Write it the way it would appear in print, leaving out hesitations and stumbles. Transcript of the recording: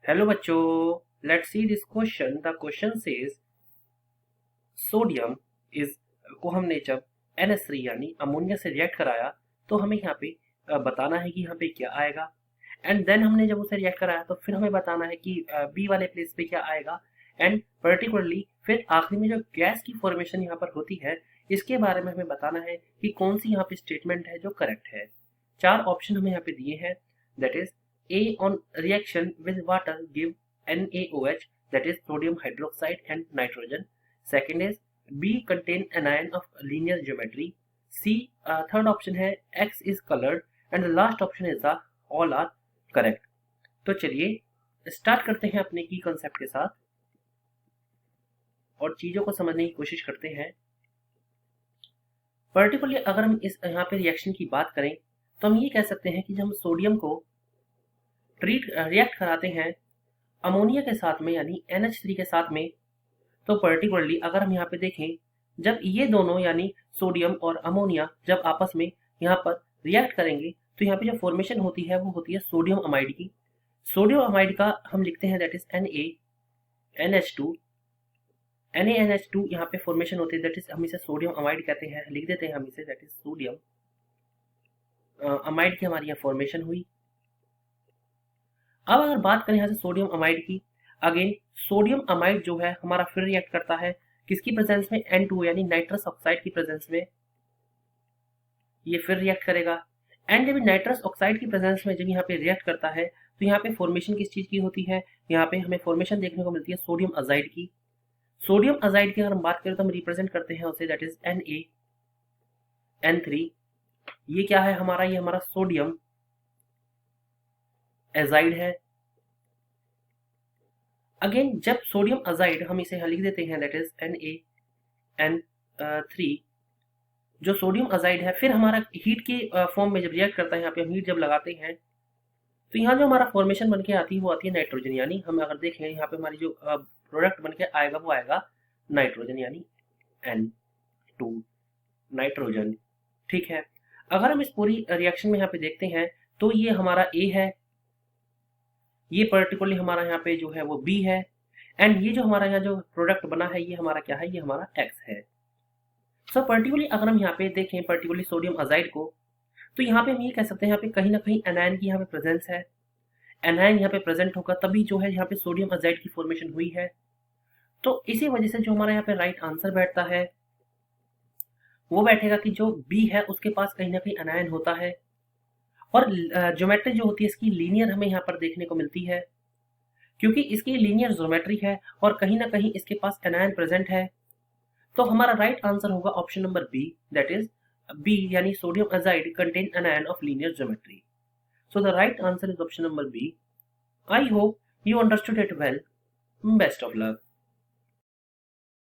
Hello बच्चों, let's see this question. The question says sodium is को हमने जब NH3 यानी अमोनिया से रिएक्ट कराया तो हमें यहाँ पे बताना है कि यहाँ पे क्या आएगा। एंड देन हमने जब उसे रिएक्ट कराया तो फिर हमें बताना है कि बी वाले प्लेस पे क्या आएगा। एंड पर्टिकुलरली फिर आखिरी में जो गैस की फॉर्मेशन यहाँ पर होती है इसके बारे में हमें बताना है कि कौन सी यहाँ पे स्टेटमेंट है जो करेक्ट है। चार ऑप्शन हमें यहाँ पे दिए हैं, that is A on reaction with water give NaOH, that is sodium hydroxide and nitrogen. Second is B contain anion of linear geometry. C third option है X is colored and the last option is the all are correct. तो चलिए start करते हैं अपने की concept के साथ और चीजों को समझने की कोशिश करते हैं। पर्टिकुलरली अगर हम इस यहाँ पे रिएक्शन की बात करें तो हम ये कह सकते हैं कि जब हम सोडियम को रिएक्ट कराते हैं अमोनिया के साथ में यानी NH3 के साथ में, तो पर्टिकुलरली अगर हम यहाँ पे देखें जब ये दोनों यानी सोडियम और अमोनिया जब आपस में यहाँ पर रिएक्ट करेंगे तो यहाँ पे जो फॉर्मेशन होती है वो होती है सोडियम अमाइड की। सोडियम अमाइड का हम लिखते हैं दैट इज NaNH2। NaNH2 यहाँ पे फॉर्मेशन होती है दैट इज हम इसे सोडियम अमाइड कहते हैं, लिख देते हैं हम इसे दैट इज सोडियम अमाइड की हमारी यहाँ फॉर्मेशन हुई। अब अगर बात करें यहाँ से सोडियम अमाइड की, अगेन सोडियम अमाइड जो है हमारा फिर रिएक्ट करता है किसकी प्रेजेंस में, N2 यानी नाइट्रस ऑक्साइड की प्रेजेंस में ये फिर रिएक्ट करेगा। एंड जब नाइट्रस ऑक्साइड की प्रेजेंस में जब यहाँ पे रिएक्ट करता है तो यहाँ पे फॉर्मेशन किस चीज की होती है, यहाँ पे हमें फॉर्मेशन देखने को मिलती है सोडियम अजाइड की। सोडियम अजाइड की अगर हम बात करें तो हम रिप्रेजेंट करते हैं उसे दैट इज NaN3। ये क्या है हमारा, ये हमारा सोडियम एजाइड है। अगेन जब सोडियम अजाइड हम इसे लिख देते हैं दैट इज NaN3, जो सोडियम अजाइड है फिर हमारा हीट के फॉर्म में जब रिएक्ट करता है, यहाँ पे हम हीट जब लगाते हैं तो यहाँ जो हमारा फॉर्मेशन बनके आती है वो आती है नाइट्रोजन। यानी हम अगर देखें यहाँ पे हमारी जो प्रोडक्ट बनके आएगा वो आएगा नाइट्रोजन यानी N2 नाइट्रोजन। ठीक है, अगर हम इस पूरी रिएक्शन में यहाँ पे देखते हैं तो ये हमारा A है, ये पर्टिकुलरली हमारा यहाँ पे जो है वो B है, एंड ये जो हमारा यहाँ जो प्रोडक्ट बना है ये हमारा क्या है, ये हमारा X है। सो पर्टिकुलरली अगर हम यहाँ पे देखें पर्टिकुलरली सोडियम अजाइड को तो यहाँ पे हम ये कह सकते हैं यहाँ पे कहीं ना कहीं एनायन की यहाँ पे प्रेजेंस है। एनायन यहाँ पे प्रेजेंट होगा तभी जो है यहाँ पे सोडियम अजाइड की फॉर्मेशन हुई है। तो इसी वजह से जो हमारा यहाँ पे राइट आंसर बैठता है वो बैठेगा कि जो B है उसके पास कहीं ना कहीं एनायन होता है और ज्योमेट्री जो होती है इसकी लीनियर हमें यहाँ पर देखने को मिलती है क्योंकि इसकी लीनियर ज्योमेट्री है और कहीं ना कहीं इसके पास एनायन प्रेजेंट है। तो हमारा राइट आंसर होगा option number B, that is B यानी sodium azide contain anion of linear geometry. So the right answer is option number B। I hope you understood it well. Best of luck.